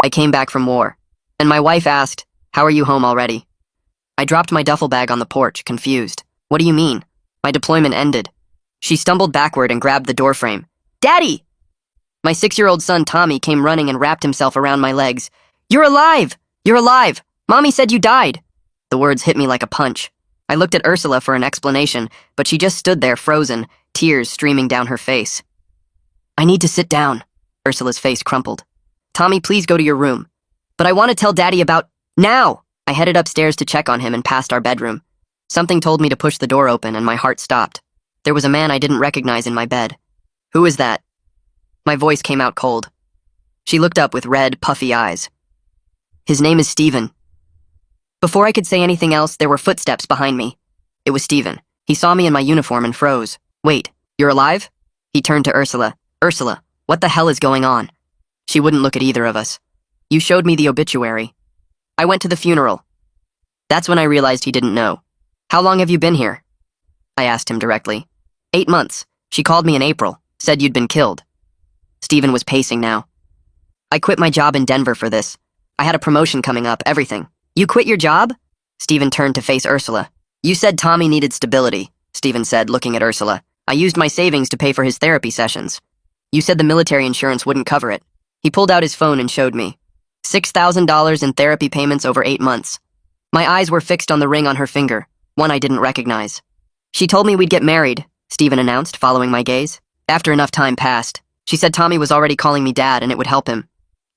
I came back from war. And my wife asked, "How are you home already?" I dropped my duffel bag on the porch, confused. "What do you mean? My deployment ended." She stumbled backward and grabbed the doorframe. "Daddy!" My 6-year-old son Tommy came running and wrapped himself around my legs. "You're alive! You're alive! Mommy said you died!" The words hit me like a punch. I looked at Ursula for an explanation, but she just stood there frozen, tears streaming down her face. "I need to sit down." Ursula's face crumpled. "Tommy, please go to your room." "But I want to tell Daddy about— Now!" I headed upstairs to check on him and past our bedroom. Something told me to push the door open and my heart stopped. There was a man I didn't recognize in my bed. "Who is that?" My voice came out cold. She looked up with red, puffy eyes. "His name is Stephen." Before I could say anything else, there were footsteps behind me. It was Stephen. He saw me in my uniform and froze. "Wait, you're alive?" He turned to Ursula. "Ursula, what the hell is going on?" She wouldn't look at either of us. "You showed me the obituary." "I went to the funeral." That's when I realized he didn't know. "How long have you been here?" I asked him directly. 8 months. She called me in April, said you'd been killed. Stephen was pacing now. "I quit my job in Denver for this. I had a promotion coming up, everything." "You quit your job?" Stephen turned to face Ursula. "You said Tommy needed stability," Stephen said, looking at Ursula. "I used my savings to pay for his therapy sessions. You said the military insurance wouldn't cover it." He pulled out his phone and showed me. $6,000 in therapy payments over 8 months. My eyes were fixed on the ring on her finger, one I didn't recognize. "She told me we'd get married," Stephen announced, following my gaze. After enough time passed, she said Tommy was already calling me Dad and it would help him.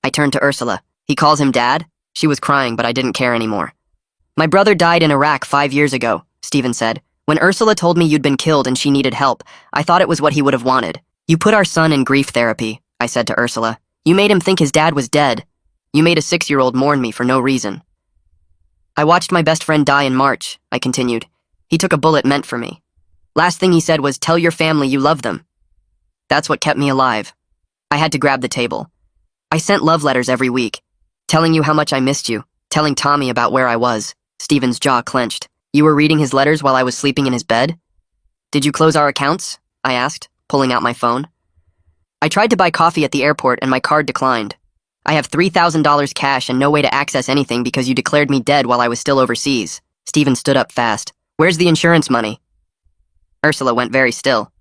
I turned to Ursula. "He calls him Dad?" She was crying, but I didn't care anymore. "My brother died in Iraq 5 years ago," Stephen said. "When Ursula told me you'd been killed and she needed help, I thought it was what he would have wanted. You put our son in grief therapy," I said to Ursula. "You made him think his dad was dead. You made a 6-year-old mourn me for no reason." "I watched my best friend die in March," I continued. "He took a bullet meant for me. Last thing he said was, 'Tell your family you love them.' That's what kept me alive." I had to grab the table. "I sent love letters every week, telling you how much I missed you, telling Tommy about where I was." Stephen's jaw clenched. "You were reading his letters while I was sleeping in his bed?" "Did you close our accounts?" I asked, pulling out my phone. "I tried to buy coffee at the airport and my card declined. I have $3,000 cash and no way to access anything because you declared me dead while I was still overseas." Stephen stood up fast. "Where's the insurance money?" Ursula went very still.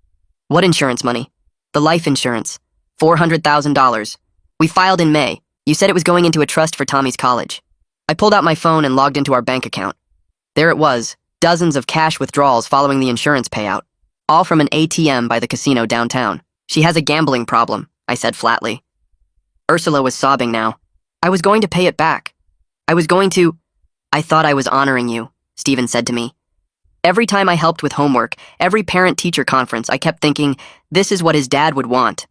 "What insurance money?" "The life insurance. $400,000. We filed in May. You said it was going into a trust for Tommy's college." I pulled out my phone and logged into our bank account. There it was, dozens of cash withdrawals following the insurance payout, all from an ATM by the casino downtown. "She has a gambling problem," I said flatly. Ursula was sobbing now. "I was going to pay it back. I was going to—" "I thought I was honoring you," Stephen said to me. "Every time I helped with homework, every parent-teacher conference, I kept thinking, this is what his dad would want."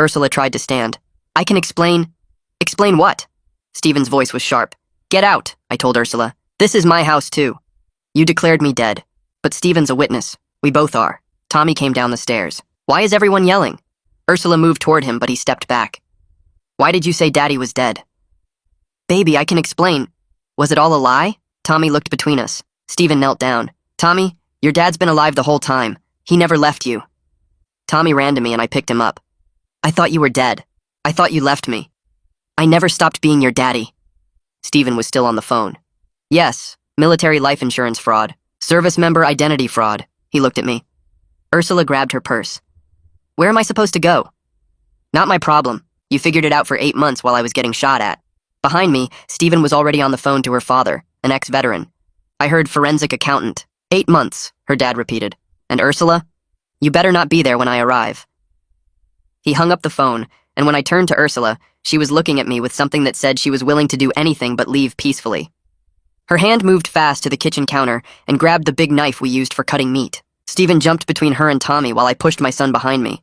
Ursula tried to stand. "I can explain—" "Explain what?" Stephen's voice was sharp. "Get out," I told Ursula. "This is my house, too. You declared me dead. But Stephen's a witness. We both are." Tommy came down the stairs. "Why is everyone yelling?" Ursula moved toward him, but he stepped back. "Why did you say Daddy was dead?" "Baby, I can explain. Was it all a lie?" Tommy looked between us. Stephen knelt down. "Tommy, your dad's been alive the whole time. He never left you." Tommy ran to me and I picked him up. "I thought you were dead. I thought you left me. I never stopped being your daddy." Stephen was still on the phone. "Yes, military life insurance fraud. Service member identity fraud." He looked at me. Ursula grabbed her purse. "Where am I supposed to go?" "Not my problem. You figured it out for 8 months while I was getting shot at." Behind me, Stephen was already on the phone to her father, an ex-veteran. I heard forensic accountant. 8 months, her dad repeated. "And Ursula? You better not be there when I arrive." He hung up the phone, and when I turned to Ursula, she was looking at me with something that said she was willing to do anything but leave peacefully. Her hand moved fast to the kitchen counter and grabbed the big knife we used for cutting meat. Stephen jumped between her and Tommy while I pushed my son behind me.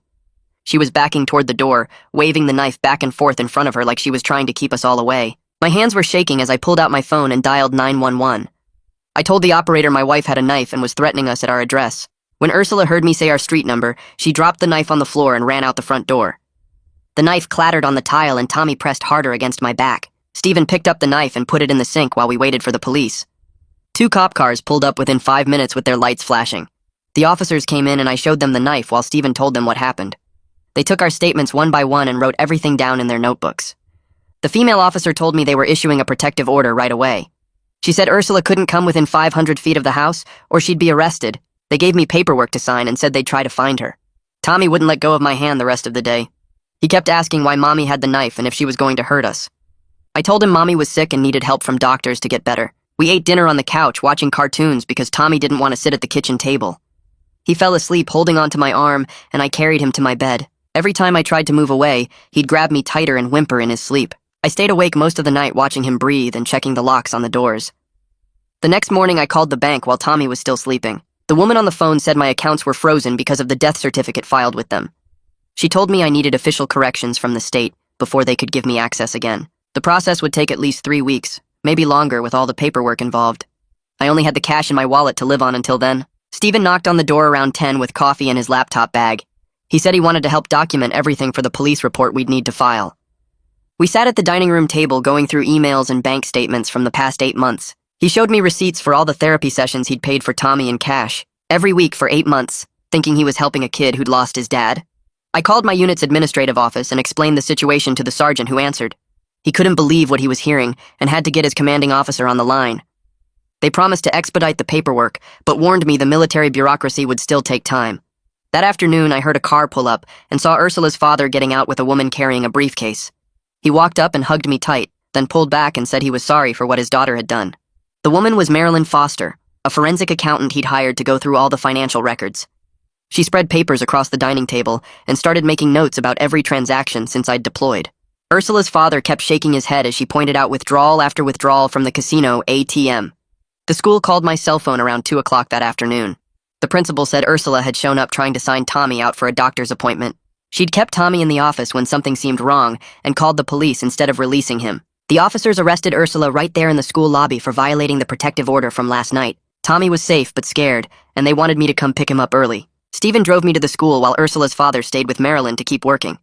She was backing toward the door, waving the knife back and forth in front of her like she was trying to keep us all away. My hands were shaking as I pulled out my phone and dialed 911. I told the operator my wife had a knife and was threatening us at our address. When Ursula heard me say our street number, she dropped the knife on the floor and ran out the front door. The knife clattered on the tile and Tommy pressed harder against my back. Stephen picked up the knife and put it in the sink while we waited for the police. 2 cop cars pulled up within 5 minutes with their lights flashing. The officers came in and I showed them the knife while Stephen told them what happened. They took our statements one by one and wrote everything down in their notebooks. The female officer told me they were issuing a protective order right away. She said Ursula couldn't come within 500 feet of the house or she'd be arrested. They gave me paperwork to sign and said they'd try to find her. Tommy wouldn't let go of my hand the rest of the day. He kept asking why Mommy had the knife and if she was going to hurt us. I told him Mommy was sick and needed help from doctors to get better. We ate dinner on the couch watching cartoons because Tommy didn't want to sit at the kitchen table. He fell asleep holding onto my arm and I carried him to my bed. Every time I tried to move away, he'd grab me tighter and whimper in his sleep. I stayed awake most of the night watching him breathe and checking the locks on the doors. The next morning I called the bank while Tommy was still sleeping. The woman on the phone said my accounts were frozen because of the death certificate filed with them. She told me I needed official corrections from the state before they could give me access again. The process would take at least 3 weeks, maybe longer with all the paperwork involved. I only had the cash in my wallet to live on until then. Stephen knocked on the door around 10 with coffee in his laptop bag. He said he wanted to help document everything for the police report we'd need to file. We sat at the dining room table going through emails and bank statements from the past 8 months. He showed me receipts for all the therapy sessions he'd paid for Tommy in cash, every week for 8 months, thinking he was helping a kid who'd lost his dad. I called my unit's administrative office and explained the situation to the sergeant who answered. He couldn't believe what he was hearing and had to get his commanding officer on the line. They promised to expedite the paperwork, but warned me the military bureaucracy would still take time. That afternoon, I heard a car pull up and saw Ursula's father getting out with a woman carrying a briefcase. He walked up and hugged me tight, then pulled back and said he was sorry for what his daughter had done. The woman was Marilyn Foster, a forensic accountant he'd hired to go through all the financial records. She spread papers across the dining table and started making notes about every transaction since I'd deployed. Ursula's father kept shaking his head as she pointed out withdrawal after withdrawal from the casino ATM. The school called my cell phone around 2 o'clock that afternoon. The principal said Ursula had shown up trying to sign Tommy out for a doctor's appointment. She'd kept Tommy in the office when something seemed wrong and called the police instead of releasing him. The officers arrested Ursula right there in the school lobby for violating the protective order from last night. Tommy was safe but scared, and they wanted me to come pick him up early. Stephen drove me to the school while Ursula's father stayed with Marilyn to keep working.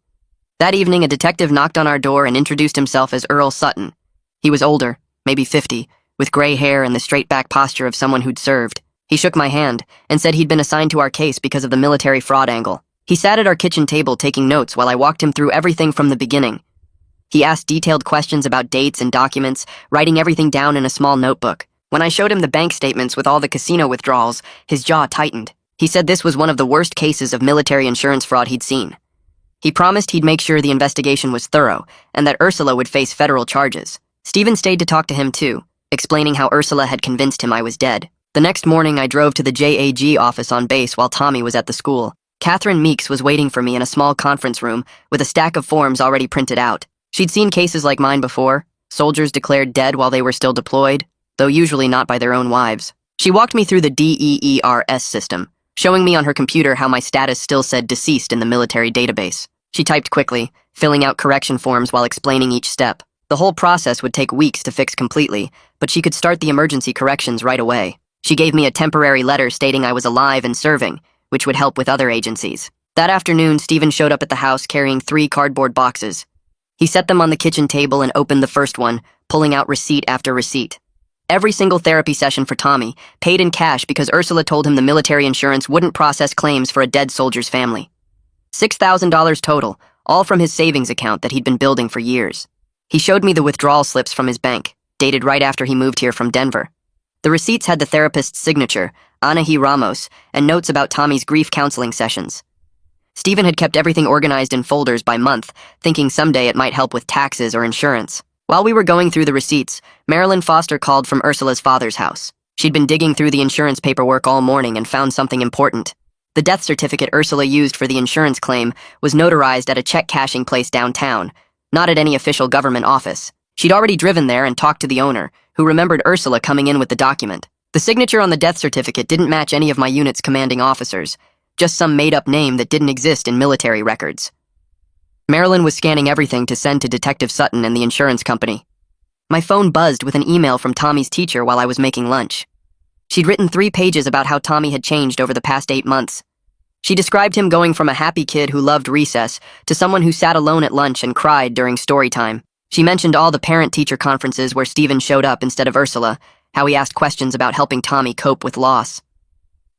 That evening, a detective knocked on our door and introduced himself as Earl Sutton. He was older, maybe 50, with gray hair and the straight-back posture of someone who'd served. He shook my hand and said he'd been assigned to our case because of the military fraud angle. He sat at our kitchen table taking notes while I walked him through everything from the beginning. He asked detailed questions about dates and documents, writing everything down in a small notebook. When I showed him the bank statements with all the casino withdrawals, his jaw tightened. He said this was one of the worst cases of military insurance fraud he'd seen. He promised he'd make sure the investigation was thorough and that Ursula would face federal charges. Stephen stayed to talk to him too, explaining how Ursula had convinced him I was dead. The next morning, I drove to the JAG office on base while Tommy was at the school. Catherine Meeks was waiting for me in a small conference room with a stack of forms already printed out. She'd seen cases like mine before, soldiers declared dead while they were still deployed, though usually not by their own wives. She walked me through the DEERS system, showing me on her computer how my status still said deceased in the military database. She typed quickly, filling out correction forms while explaining each step. The whole process would take weeks to fix completely, but she could start the emergency corrections right away. She gave me a temporary letter stating I was alive and serving, which would help with other agencies. That afternoon, Stephen showed up at the house carrying 3 cardboard boxes. He set them on the kitchen table and opened the first one, pulling out receipt after receipt. Every single therapy session for Tommy, paid in cash because Ursula told him the military insurance wouldn't process claims for a dead soldier's family. $6,000 total, all from his savings account that he'd been building for years. He showed me the withdrawal slips from his bank, dated right after he moved here from Denver. The receipts had the therapist's signature, Anahi Ramos, and notes about Tommy's grief counseling sessions. Stephen had kept everything organized in folders by month, thinking someday it might help with taxes or insurance. While we were going through the receipts, Marilyn Foster called from Ursula's father's house. She'd been digging through the insurance paperwork all morning and found something important. The death certificate Ursula used for the insurance claim was notarized at a check cashing place downtown, not at any official government office. She'd already driven there and talked to the owner, who remembered Ursula coming in with the document. The signature on the death certificate didn't match any of my unit's commanding officers, just some made-up name that didn't exist in military records. Marilyn was scanning everything to send to Detective Sutton and the insurance company. My phone buzzed with an email from Tommy's teacher while I was making lunch. She'd written 3 pages about how Tommy had changed over the past 8 months. She described him going from a happy kid who loved recess to someone who sat alone at lunch and cried during story time. She mentioned all the parent-teacher conferences where Stephen showed up instead of Ursula, how he asked questions about helping Tommy cope with loss.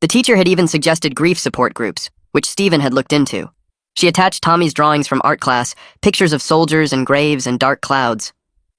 The teacher had even suggested grief support groups, which Stephen had looked into. She attached Tommy's drawings from art class, pictures of soldiers and graves and dark clouds.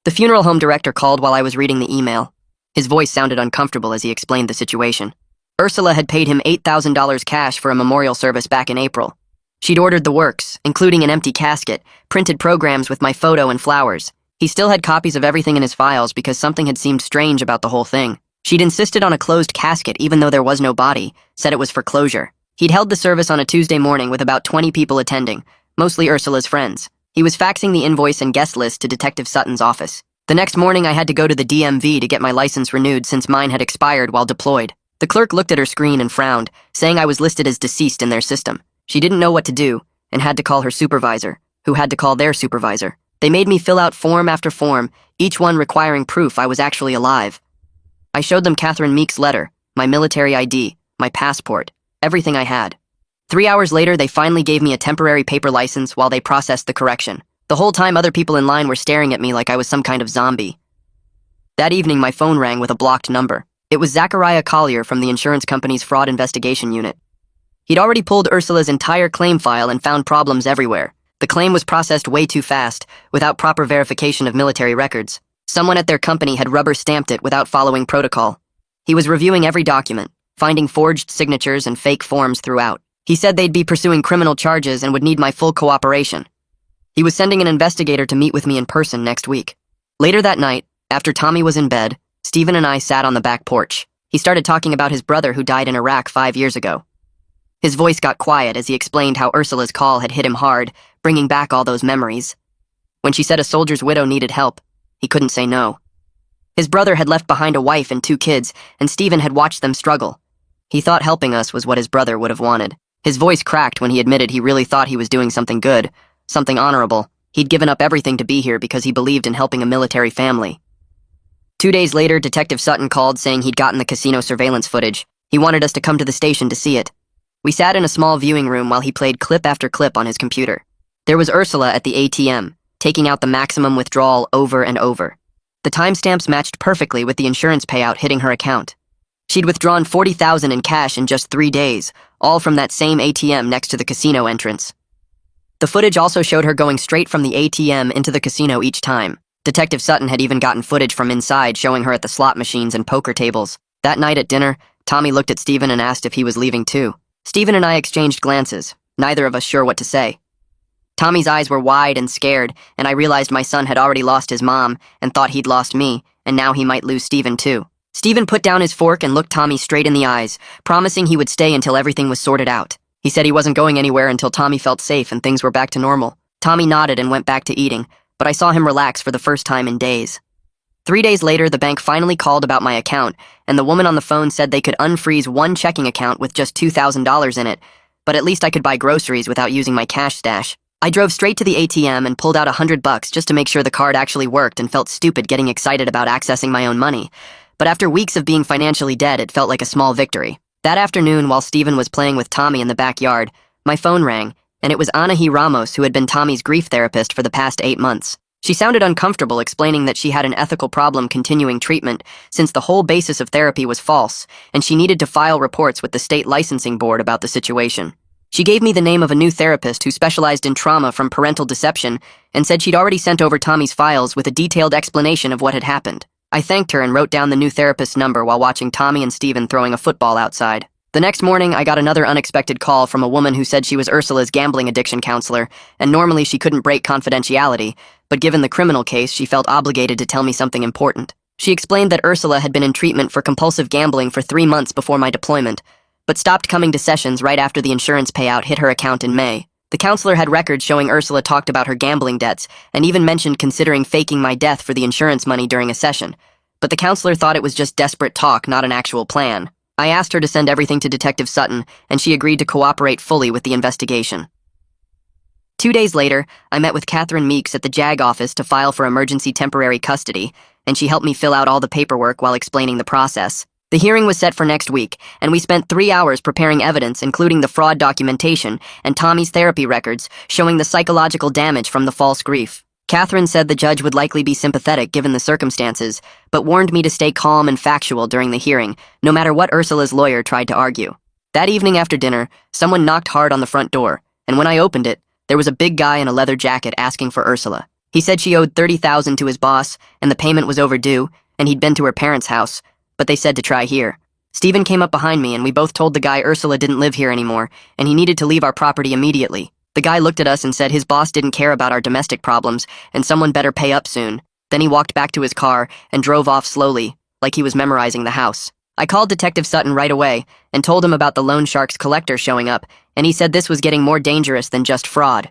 The funeral home director called while I was reading the email. His voice sounded uncomfortable as he explained the situation. Ursula had paid him $8,000 cash for a memorial service back in April. She'd ordered the works, including an empty casket, printed programs with my photo and flowers. He still had copies of everything in his files because something had seemed strange about the whole thing. She'd insisted on a closed casket even though there was no body, said it was for closure. He'd held the service on a Tuesday morning with about 20 people attending, mostly Ursula's friends. He was faxing the invoice and guest list to Detective Sutton's office. The next morning I had to go to the DMV to get my license renewed since mine had expired while deployed. The clerk looked at her screen and frowned, saying I was listed as deceased in their system. She didn't know what to do, and had to call her supervisor, who had to call their supervisor. They made me fill out form after form, each one requiring proof I was actually alive. I showed them Catherine Meek's letter, my military ID, my passport, everything I had. 3 hours later, they finally gave me a temporary paper license while they processed the correction. The whole time other people in line were staring at me like I was some kind of zombie. That evening, my phone rang with a blocked number. It was Zachariah Collier from the insurance company's fraud investigation unit. He'd already pulled Ursula's entire claim file and found problems everywhere. The claim was processed way too fast, without proper verification of military records. Someone at their company had rubber-stamped it without following protocol. He was reviewing every document, finding forged signatures and fake forms throughout. He said they'd be pursuing criminal charges and would need my full cooperation. He was sending an investigator to meet with me in person next week. Later that night, after Tommy was in bed, Stephen and I sat on the back porch. He started talking about his brother who died in Iraq 5 years ago. His voice got quiet as he explained how Ursula's call had hit him hard, bringing back all those memories. When she said a soldier's widow needed help, he couldn't say no. His brother had left behind a wife and 2 kids, and Stephen had watched them struggle. He thought helping us was what his brother would have wanted. His voice cracked when he admitted he really thought he was doing something good, something honorable. He'd given up everything to be here because he believed in helping a military family. 2 days later, Detective Sutton called saying he'd gotten the casino surveillance footage. He wanted us to come to the station to see it. We sat in a small viewing room while he played clip after clip on his computer. There was Ursula at the ATM, taking out the maximum withdrawal over and over. The timestamps matched perfectly with the insurance payout hitting her account. She'd withdrawn $40,000 in cash in just 3 days, all from that same ATM next to the casino entrance. The footage also showed her going straight from the ATM into the casino each time. Detective Sutton had even gotten footage from inside showing her at the slot machines and poker tables. That night at dinner, Tommy looked at Stephen and asked if he was leaving too. Stephen and I exchanged glances, neither of us sure what to say. Tommy's eyes were wide and scared, and I realized my son had already lost his mom and thought he'd lost me, and now he might lose Stephen too. Stephen put down his fork and looked Tommy straight in the eyes, promising he would stay until everything was sorted out. He said he wasn't going anywhere until Tommy felt safe and things were back to normal. Tommy nodded and went back to eating, but I saw him relax for the first time in days. 3 days later, the bank finally called about my account, and the woman on the phone said they could unfreeze one checking account with just $2,000 in it, but at least I could buy groceries without using my cash stash. I drove straight to the ATM and pulled out $100 just to make sure the card actually worked and felt stupid getting excited about accessing my own money. But after weeks of being financially dead, it felt like a small victory. That afternoon, while Stephen was playing with Tommy in the backyard, my phone rang, and it was Anahi Ramos, who had been Tommy's grief therapist for the past 8 months. She sounded uncomfortable, explaining that she had an ethical problem continuing treatment since the whole basis of therapy was false, and she needed to file reports with the state licensing board about the situation. She gave me the name of a new therapist who specialized in trauma from parental deception and said she'd already sent over Tommy's files with a detailed explanation of what had happened. I thanked her and wrote down the new therapist's number while watching Tommy and Stephen throwing a football outside. The next morning, I got another unexpected call from a woman who said she was Ursula's gambling addiction counselor, and normally she couldn't break confidentiality, but given the criminal case, she felt obligated to tell me something important. She explained that Ursula had been in treatment for compulsive gambling for 3 months before my deployment, but stopped coming to sessions right after the insurance payout hit her account in May. The counselor had records showing Ursula talked about her gambling debts and even mentioned considering faking my death for the insurance money during a session. But the counselor thought it was just desperate talk, not an actual plan. I asked her to send everything to Detective Sutton, and she agreed to cooperate fully with the investigation. 2 days later, I met with Catherine Meeks at the JAG office to file for emergency temporary custody, and she helped me fill out all the paperwork while explaining the process. The hearing was set for next week, and we spent 3 hours preparing evidence, including the fraud documentation and Tommy's therapy records, showing the psychological damage from the false grief. Catherine said the judge would likely be sympathetic given the circumstances, but warned me to stay calm and factual during the hearing, no matter what Ursula's lawyer tried to argue. That evening after dinner, someone knocked hard on the front door, and when I opened it, There was a big guy in a leather jacket asking for Ursula. He said she owed $30,000 to his boss, and the payment was overdue, and he'd been to her parents' house, but they said to try here. Stephen came up behind me, and we both told the guy Ursula didn't live here anymore, and he needed to leave our property immediately. The guy looked at us and said his boss didn't care about our domestic problems, and someone better pay up soon. Then he walked back to his car and drove off slowly, like he was memorizing the house. I called Detective Sutton right away and told him about the loan shark's collector showing up, and he said this was getting more dangerous than just fraud.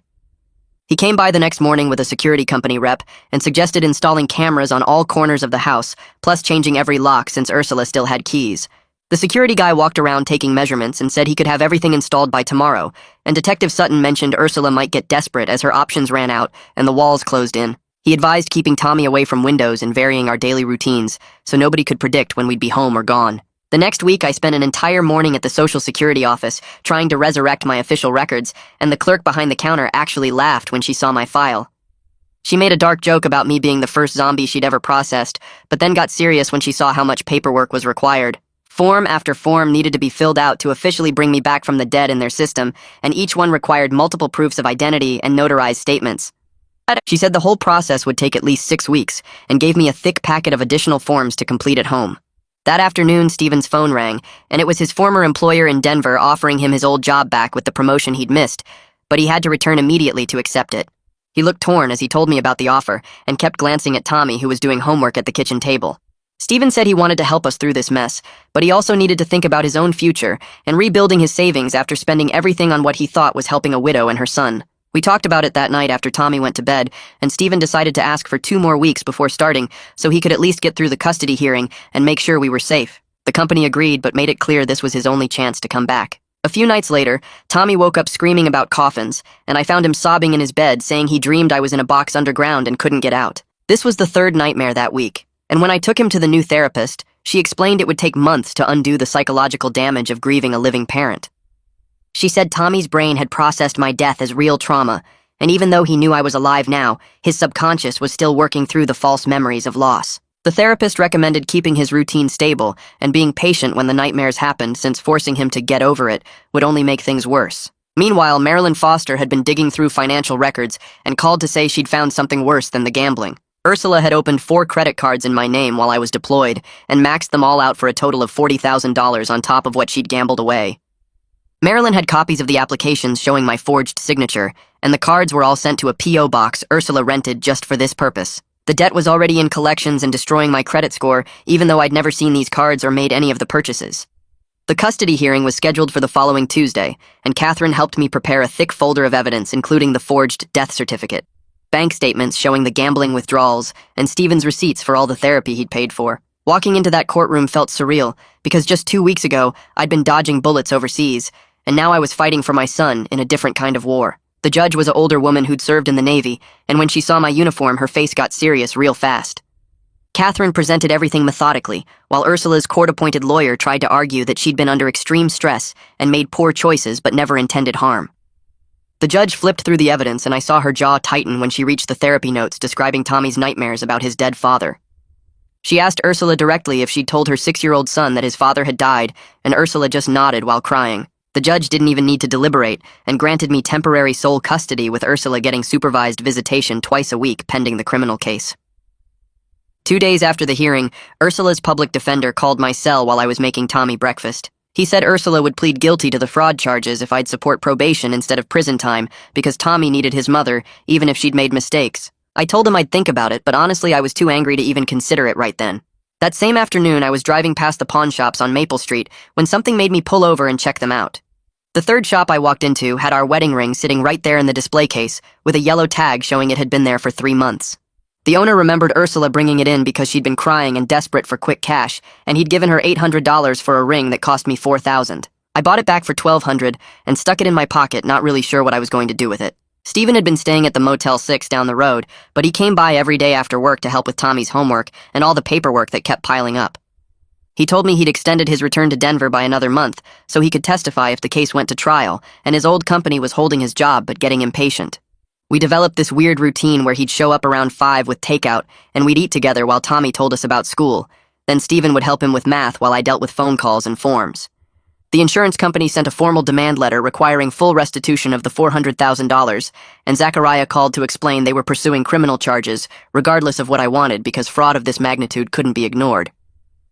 He came by the next morning with a security company rep and suggested installing cameras on all corners of the house, plus changing every lock since Ursula still had keys. The security guy walked around taking measurements and said he could have everything installed by tomorrow, and Detective Sutton mentioned Ursula might get desperate as her options ran out and the walls closed in. He advised keeping Tommy away from windows and varying our daily routines, so nobody could predict when we'd be home or gone. The next week, I spent an entire morning at the Social Security office trying to resurrect my official records, and the clerk behind the counter actually laughed when she saw my file. She made a dark joke about me being the first zombie she'd ever processed, but then got serious when she saw how much paperwork was required. Form after form needed to be filled out to officially bring me back from the dead in their system, and each one required multiple proofs of identity and notarized statements. She said the whole process would take at least 6 weeks, and gave me a thick packet of additional forms to complete at home. That afternoon, Stephen's phone rang, and it was his former employer in Denver offering him his old job back with the promotion he'd missed, but he had to return immediately to accept it. He looked torn as he told me about the offer, and kept glancing at Tommy, who was doing homework at the kitchen table. Stephen said he wanted to help us through this mess, but he also needed to think about his own future and rebuilding his savings after spending everything on what he thought was helping a widow and her son. We talked about it that night after Tommy went to bed, and Stephen decided to ask for 2 more weeks before starting so he could at least get through the custody hearing and make sure we were safe. The company agreed but made it clear this was his only chance to come back. A few nights later, Tommy woke up screaming about coffins, and I found him sobbing in his bed saying he dreamed I was in a box underground and couldn't get out. This was the 3rd nightmare that week, and when I took him to the new therapist, she explained it would take months to undo the psychological damage of grieving a living parent. She said Tommy's brain had processed my death as real trauma, and even though he knew I was alive now, his subconscious was still working through the false memories of loss. The therapist recommended keeping his routine stable and being patient when the nightmares happened, since forcing him to get over it would only make things worse. Meanwhile, Marilyn Foster had been digging through financial records and called to say she'd found something worse than the gambling. Ursula had opened 4 credit cards in my name while I was deployed and maxed them all out for a total of $40,000 on top of what she'd gambled away. Marilyn had copies of the applications showing my forged signature, and the cards were all sent to a P.O. box Ursula rented just for this purpose. The debt was already in collections and destroying my credit score, even though I'd never seen these cards or made any of the purchases. The custody hearing was scheduled for the following Tuesday, and Catherine helped me prepare a thick folder of evidence, including the forged death certificate, bank statements showing the gambling withdrawals, and Stephen's receipts for all the therapy he'd paid for. Walking into that courtroom felt surreal, because just 2 weeks ago, I'd been dodging bullets overseas, and now I was fighting for my son in a different kind of war. The judge was an older woman who'd served in the Navy, and when she saw my uniform, her face got serious real fast. Catherine presented everything methodically, while Ursula's court-appointed lawyer tried to argue that she'd been under extreme stress and made poor choices but never intended harm. The judge flipped through the evidence, and I saw her jaw tighten when she reached the therapy notes describing Tommy's nightmares about his dead father. She asked Ursula directly if she'd told her 6-year-old son that his father had died, and Ursula just nodded while crying. The judge didn't even need to deliberate and granted me temporary sole custody, with Ursula getting supervised visitation twice a week pending the criminal case. 2 days after the hearing, Ursula's public defender called my cell while I was making Tommy breakfast. He said Ursula would plead guilty to the fraud charges if I'd support probation instead of prison time because Tommy needed his mother, even if she'd made mistakes. I told him I'd think about it, but honestly I was too angry to even consider it right then. That same afternoon, I was driving past the pawn shops on Maple Street when something made me pull over and check them out. The 3rd shop I walked into had our wedding ring sitting right there in the display case, with a yellow tag showing it had been there for 3 months. The owner remembered Ursula bringing it in because she'd been crying and desperate for quick cash, and he'd given her $800 for a ring that cost me $4,000. I bought it back for $1,200 and stuck it in my pocket, not really sure what I was going to do with it. Stephen had been staying at the Motel 6 down the road, but he came by every day after work to help with Tommy's homework and all the paperwork that kept piling up. He told me he'd extended his return to Denver by another month so he could testify if the case went to trial, and his old company was holding his job but getting impatient. We developed this weird routine where he'd show up around 5 with takeout, and we'd eat together while Tommy told us about school. Then Stephen would help him with math while I dealt with phone calls and forms. The insurance company sent a formal demand letter requiring full restitution of the $400,000, and Zachariah called to explain they were pursuing criminal charges, regardless of what I wanted, because fraud of this magnitude couldn't be ignored.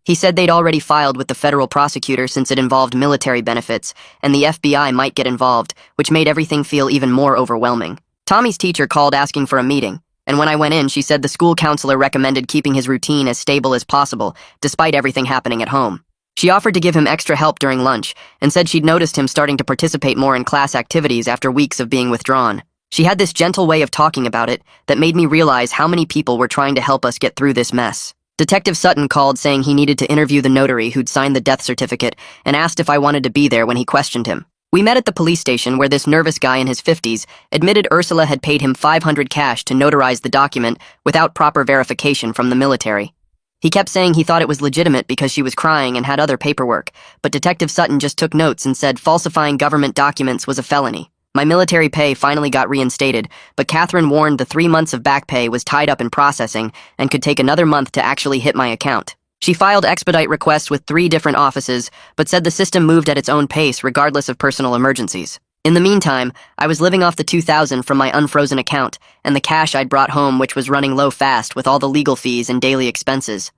He said they'd already filed with the federal prosecutor since it involved military benefits, and the FBI might get involved, which made everything feel even more overwhelming. Tommy's teacher called asking for a meeting, and when I went in, she said the school counselor recommended keeping his routine as stable as possible, despite everything happening at home. She offered to give him extra help during lunch, and said she'd noticed him starting to participate more in class activities after weeks of being withdrawn. She had this gentle way of talking about it that made me realize how many people were trying to help us get through this mess. Detective Sutton called saying he needed to interview the notary who'd signed the death certificate and asked if I wanted to be there when he questioned him. We met at the police station where this nervous guy in his 50s admitted Ursula had paid him $500 cash to notarize the document without proper verification from the military. He kept saying he thought it was legitimate because she was crying and had other paperwork, but Detective Sutton just took notes and said falsifying government documents was a felony. My military pay finally got reinstated, but Catherine warned the 3 months of back pay was tied up in processing and could take another month to actually hit my account. She filed expedite requests with 3 different offices, but said the system moved at its own pace regardless of personal emergencies. In the meantime, I was living off the $2,000 from my unfrozen account and the cash I'd brought home, which was running low fast with all the legal fees and daily expenses.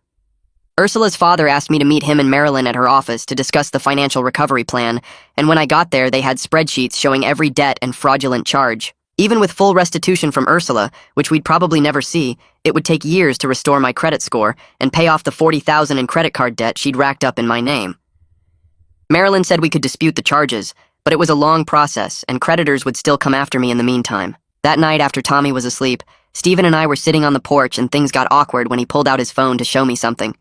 Ursula's father asked me to meet him and Marilyn at her office to discuss the financial recovery plan, and when I got there, they had spreadsheets showing every debt and fraudulent charge. Even with full restitution from Ursula, which we'd probably never see, it would take years to restore my credit score and pay off the $40,000 in credit card debt she'd racked up in my name. Marilyn said we could dispute the charges, but it was a long process, and creditors would still come after me in the meantime. That night after Tommy was asleep, Stephen and I were sitting on the porch and things got awkward when he pulled out his phone to show me something.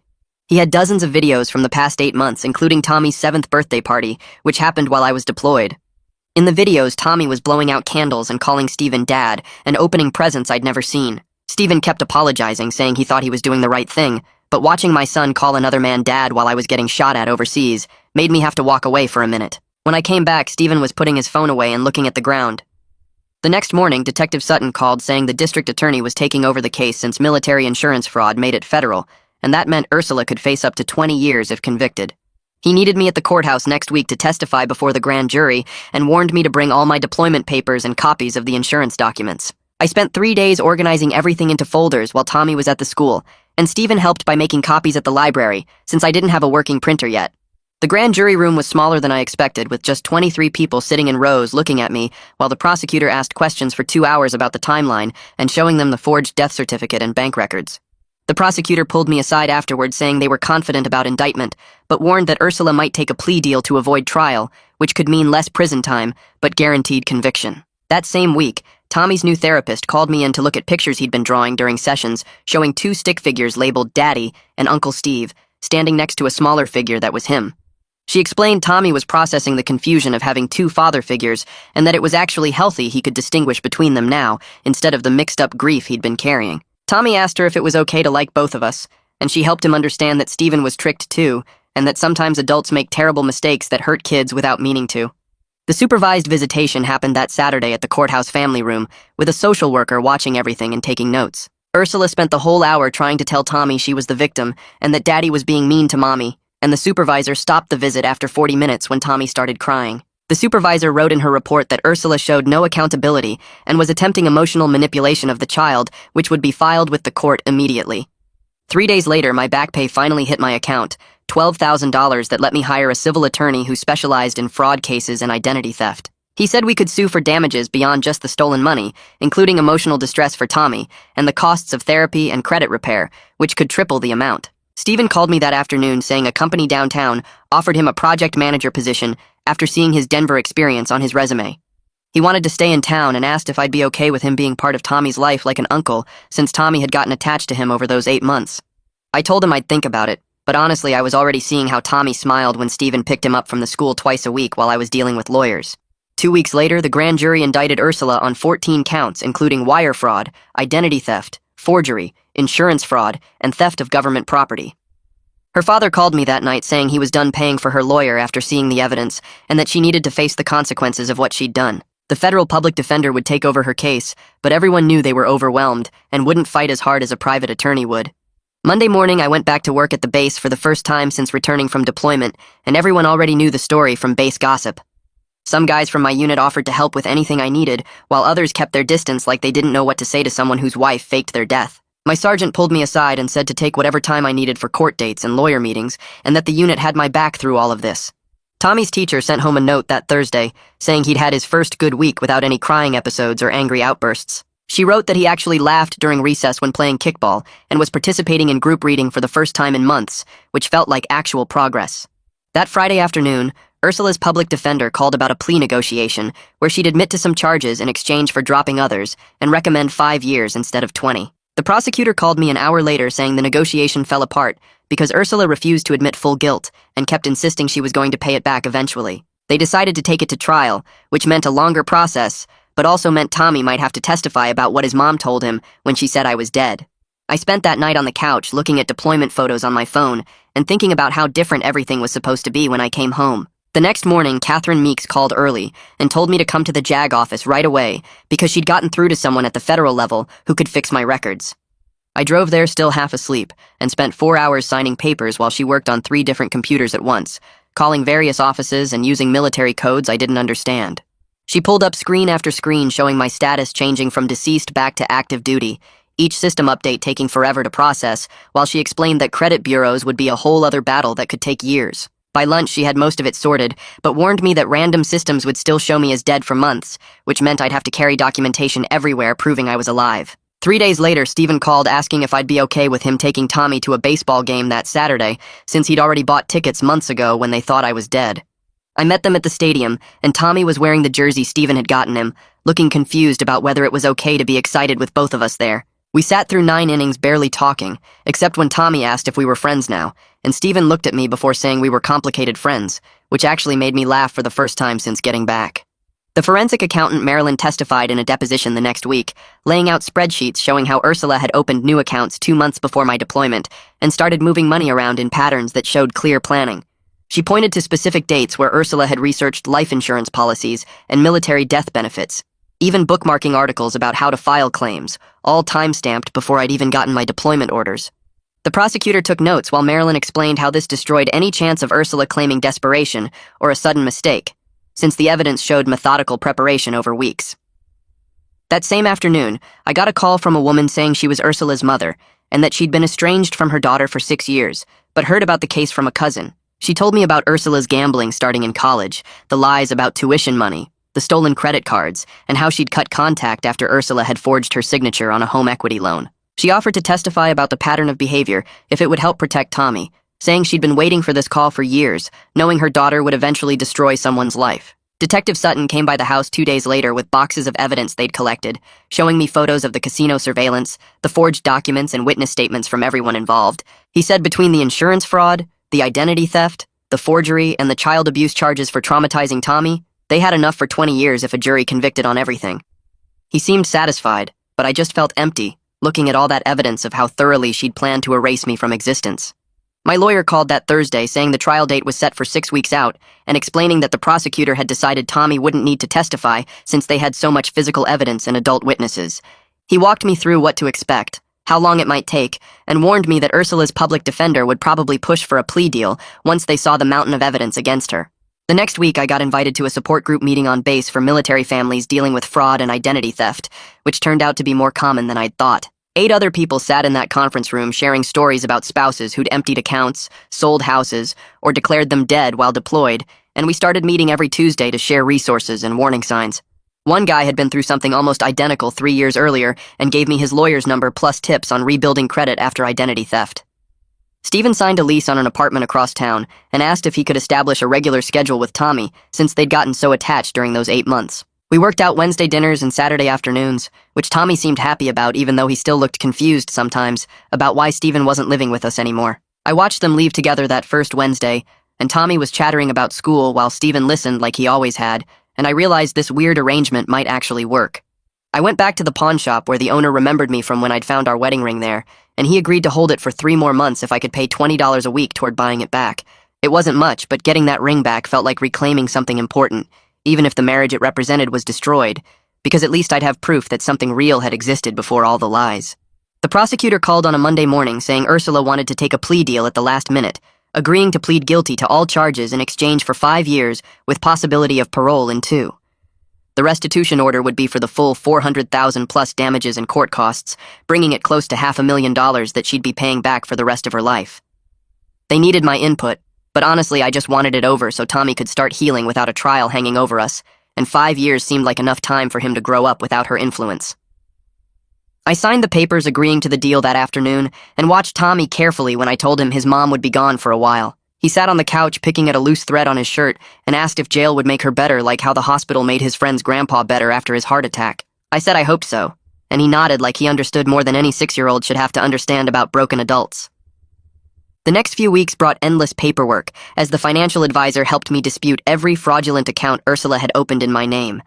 He had dozens of videos from the past 8 months, including Tommy's 7th birthday party, which happened while I was deployed. In the videos, Tommy was blowing out candles and calling Stephen Dad and opening presents I'd never seen. Stephen kept apologizing, saying he thought he was doing the right thing, but watching my son call another man Dad while I was getting shot at overseas made me have to walk away for a minute. When I came back, Stephen was putting his phone away and looking at the ground. The next morning, Detective Sutton called saying the district attorney was taking over the case since military insurance fraud made it federal, and that meant Ursula could face up to 20 years if convicted. He needed me at the courthouse next week to testify before the grand jury and warned me to bring all my deployment papers and copies of the insurance documents. I spent 3 days organizing everything into folders while Tommy was at the school, and Stephen helped by making copies at the library, since I didn't have a working printer yet. The grand jury room was smaller than I expected, with just 23 people sitting in rows looking at me while the prosecutor asked questions for 2 hours about the timeline and showing them the forged death certificate and bank records. The prosecutor pulled me aside afterward, saying they were confident about indictment, but warned that Ursula might take a plea deal to avoid trial, which could mean less prison time, but guaranteed conviction. That same week, Tommy's new therapist called me in to look at pictures he'd been drawing during sessions, showing 2 stick figures labeled Daddy and Uncle Steve, standing next to a smaller figure that was him. She explained Tommy was processing the confusion of having 2 father figures, and that it was actually healthy he could distinguish between them now, instead of the mixed-up grief he'd been carrying. Tommy asked her if it was okay to like both of us, and she helped him understand that Stephen was tricked too, and that sometimes adults make terrible mistakes that hurt kids without meaning to. The supervised visitation happened that Saturday at the courthouse family room, with a social worker watching everything and taking notes. Ursula spent the whole hour trying to tell Tommy she was the victim and that Daddy was being mean to Mommy, and the supervisor stopped the visit after 40 minutes when Tommy started crying. The supervisor wrote in her report that Ursula showed no accountability and was attempting emotional manipulation of the child, which would be filed with the court immediately. 3 days later, my back pay finally hit my account, $12,000 that let me hire a civil attorney who specialized in fraud cases and identity theft. He said we could sue for damages beyond just the stolen money, including emotional distress for Tommy, and the costs of therapy and credit repair, which could triple the amount. Stephen called me that afternoon saying a company downtown offered him a project manager position after seeing his Denver experience on his resume. He wanted to stay in town and asked if I'd be okay with him being part of Tommy's life like an uncle, since Tommy had gotten attached to him over those 8 months. I told him I'd think about it, but honestly I was already seeing how Tommy smiled when Stephen picked him up from the school twice a week while I was dealing with lawyers. 2 weeks later, the grand jury indicted Ursula on 14 counts, including wire fraud, identity theft, forgery, insurance fraud, and theft of government property. Her father called me that night saying he was done paying for her lawyer after seeing the evidence, and that she needed to face the consequences of what she'd done. The federal public defender would take over her case, but everyone knew they were overwhelmed and wouldn't fight as hard as a private attorney would. Monday morning, I went back to work at the base for the first time since returning from deployment, and everyone already knew the story from base gossip. Some guys from my unit offered to help with anything I needed, while others kept their distance like they didn't know what to say to someone whose wife faked their death. My sergeant pulled me aside and said to take whatever time I needed for court dates and lawyer meetings, and that the unit had my back through all of this. Tommy's teacher sent home a note that Thursday, saying he'd had his first good week without any crying episodes or angry outbursts. She wrote that he actually laughed during recess when playing kickball and was participating in group reading for the first time in months, which felt like actual progress. That Friday afternoon, Ursula's public defender called about a plea negotiation where she'd admit to some charges in exchange for dropping others and recommend 5 years instead of 20. The prosecutor called me an hour later saying the negotiation fell apart because Ursula refused to admit full guilt and kept insisting she was going to pay it back eventually. They decided to take it to trial, which meant a longer process, but also meant Tommy might have to testify about what his mom told him when she said I was dead. I spent that night on the couch looking at deployment photos on my phone and thinking about how different everything was supposed to be when I came home. The next morning, Catherine Meeks called early and told me to come to the JAG office right away because she'd gotten through to someone at the federal level who could fix my records. I drove there still half asleep and spent 4 hours signing papers while she worked on 3 different computers at once, calling various offices and using military codes I didn't understand. She pulled up screen after screen showing my status changing from deceased back to active duty, each system update taking forever to process, while she explained that credit bureaus would be a whole other battle that could take years. By lunch, she had most of it sorted, but warned me that random systems would still show me as dead for months, which meant I'd have to carry documentation everywhere proving I was alive. 3 days later, Stephen called asking if I'd be okay with him taking Tommy to a baseball game that Saturday, since he'd already bought tickets months ago when they thought I was dead. I met them at the stadium, and Tommy was wearing the jersey Stephen had gotten him, looking confused about whether it was okay to be excited with both of us there. We sat through 9 innings barely talking, except when Tommy asked if we were friends now, and Stephen looked at me before saying we were complicated friends, which actually made me laugh for the first time since getting back. The forensic accountant Marilyn testified in a deposition the next week, laying out spreadsheets showing how Ursula had opened new accounts 2 months before my deployment and started moving money around in patterns that showed clear planning. She pointed to specific dates where Ursula had researched life insurance policies and military death benefits, even bookmarking articles about how to file claims, all time-stamped before I'd even gotten my deployment orders. The prosecutor took notes while Marilyn explained how this destroyed any chance of Ursula claiming desperation or a sudden mistake, since the evidence showed methodical preparation over weeks. That same afternoon, I got a call from a woman saying she was Ursula's mother and that she'd been estranged from her daughter for 6 years, but heard about the case from a cousin. She told me about Ursula's gambling starting in college, the lies about tuition money, the stolen credit cards, and how she'd cut contact after Ursula had forged her signature on a home equity loan. She offered to testify about the pattern of behavior if it would help protect Tommy, saying she'd been waiting for this call for years, knowing her daughter would eventually destroy someone's life. Detective Sutton came by the house 2 days later with boxes of evidence they'd collected, showing me photos of the casino surveillance, the forged documents and witness statements from everyone involved. He said between the insurance fraud, the identity theft, the forgery, and the child abuse charges for traumatizing Tommy, they had enough for 20 years if a jury convicted on everything. He seemed satisfied, but I just felt empty, looking at all that evidence of how thoroughly she'd planned to erase me from existence. My lawyer called that Thursday saying the trial date was set for 6 weeks out and explaining that the prosecutor had decided Tommy wouldn't need to testify since they had so much physical evidence and adult witnesses. He walked me through what to expect, how long it might take, and warned me that Ursula's public defender would probably push for a plea deal once they saw the mountain of evidence against her. The next week, I got invited to a support group meeting on base for military families dealing with fraud and identity theft, which turned out to be more common than I'd thought. 8 other people sat in that conference room sharing stories about spouses who'd emptied accounts, sold houses, or declared them dead while deployed, and we started meeting every Tuesday to share resources and warning signs. One guy had been through something almost identical 3 years earlier and gave me his lawyer's number plus tips on rebuilding credit after identity theft. Stephen signed a lease on an apartment across town and asked if he could establish a regular schedule with Tommy since they'd gotten so attached during those 8 months. We worked out Wednesday dinners and Saturday afternoons, which Tommy seemed happy about even though he still looked confused sometimes about why Stephen wasn't living with us anymore. I watched them leave together that first Wednesday, and Tommy was chattering about school while Stephen listened like he always had, and I realized this weird arrangement might actually work. I went back to the pawn shop where the owner remembered me from when I'd found our wedding ring there, and he agreed to hold it for 3 more months if I could pay $20 a week toward buying it back. It wasn't much, but getting that ring back felt like reclaiming something important, even if the marriage it represented was destroyed, because at least I'd have proof that something real had existed before all the lies. The prosecutor called on a Monday morning saying Ursula wanted to take a plea deal at the last minute, agreeing to plead guilty to all charges in exchange for 5 years with possibility of parole in 2. The restitution order would be for the full $400,000 plus damages and court costs, bringing it close to $500,000 that she'd be paying back for the rest of her life. They needed my input, but honestly I just wanted it over so Tommy could start healing without a trial hanging over us, and 5 years seemed like enough time for him to grow up without her influence. I signed the papers agreeing to the deal that afternoon and watched Tommy carefully when I told him his mom would be gone for a while. He sat on the couch picking at a loose thread on his shirt and asked if jail would make her better like how the hospital made his friend's grandpa better after his heart attack. I said I hoped so, and he nodded like he understood more than any 6-year-old should have to understand about broken adults. The next few weeks brought endless paperwork as the financial advisor helped me dispute every fraudulent account Ursula had opened in my name.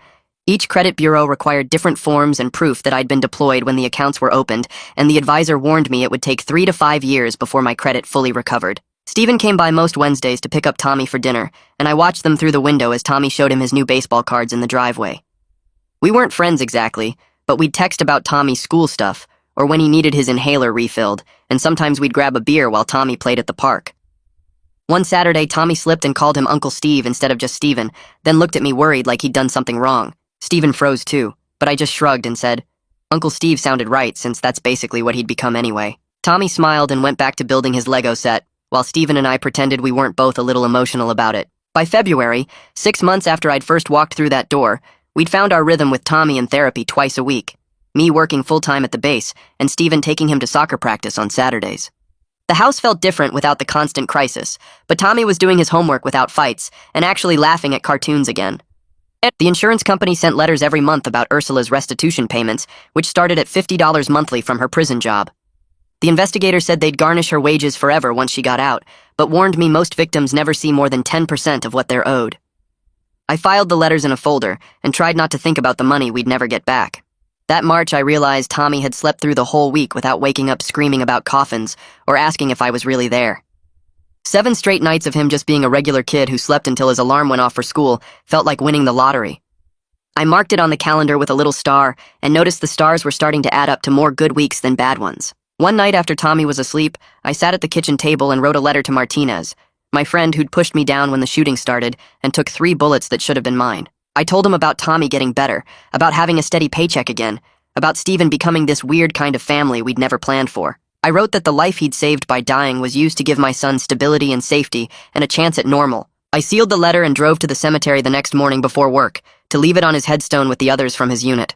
Each credit bureau required different forms and proof that I'd been deployed when the accounts were opened, and the advisor warned me it would take 3 to 5 years before my credit fully recovered. Stephen came by most Wednesdays to pick up Tommy for dinner, and I watched them through the window as Tommy showed him his new baseball cards in the driveway. We weren't friends exactly, but we'd text about Tommy's school stuff, or when he needed his inhaler refilled, and sometimes we'd grab a beer while Tommy played at the park. One Saturday, Tommy slipped and called him Uncle Steve instead of just Stephen, then looked at me worried like he'd done something wrong. Stephen froze too, but I just shrugged and said, Uncle Steve sounded right since that's basically what he'd become anyway. Tommy smiled and went back to building his Lego set, while Stephen and I pretended we weren't both a little emotional about it. By February, 6 months after I'd first walked through that door, we'd found our rhythm with Tommy in therapy twice a week, me working full-time at the base and Stephen taking him to soccer practice on Saturdays. The house felt different without the constant crisis, but Tommy was doing his homework without fights and actually laughing at cartoons again. The insurance company sent letters every month about Ursula's restitution payments, which started at $50 monthly from her prison job. The investigator said they'd garnish her wages forever once she got out, but warned me most victims never see more than 10% of what they're owed. I filed the letters in a folder and tried not to think about the money we'd never get back. That March, I realized Tommy had slept through the whole week without waking up screaming about coffins or asking if I was really there. 7 straight nights of him just being a regular kid who slept until his alarm went off for school felt like winning the lottery. I marked it on the calendar with a little star and noticed the stars were starting to add up to more good weeks than bad ones. One night after Tommy was asleep, I sat at the kitchen table and wrote a letter to Martinez, my friend who'd pushed me down when the shooting started and took 3 bullets that should have been mine. I told him about Tommy getting better, about having a steady paycheck again, about Stephen becoming this weird kind of family we'd never planned for. I wrote that the life he'd saved by dying was used to give my son stability and safety and a chance at normal. I sealed the letter and drove to the cemetery the next morning before work to leave it on his headstone with the others from his unit.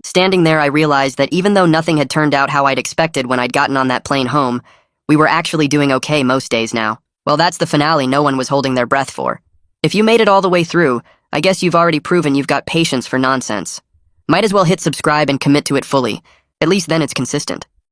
Standing there, I realized that even though nothing had turned out how I'd expected when I'd gotten on that plane home, we were actually doing okay most days now. Well, that's the finale no one was holding their breath for. If you made it all the way through, I guess you've already proven you've got patience for nonsense. Might as well hit subscribe and commit to it fully. At least then it's consistent.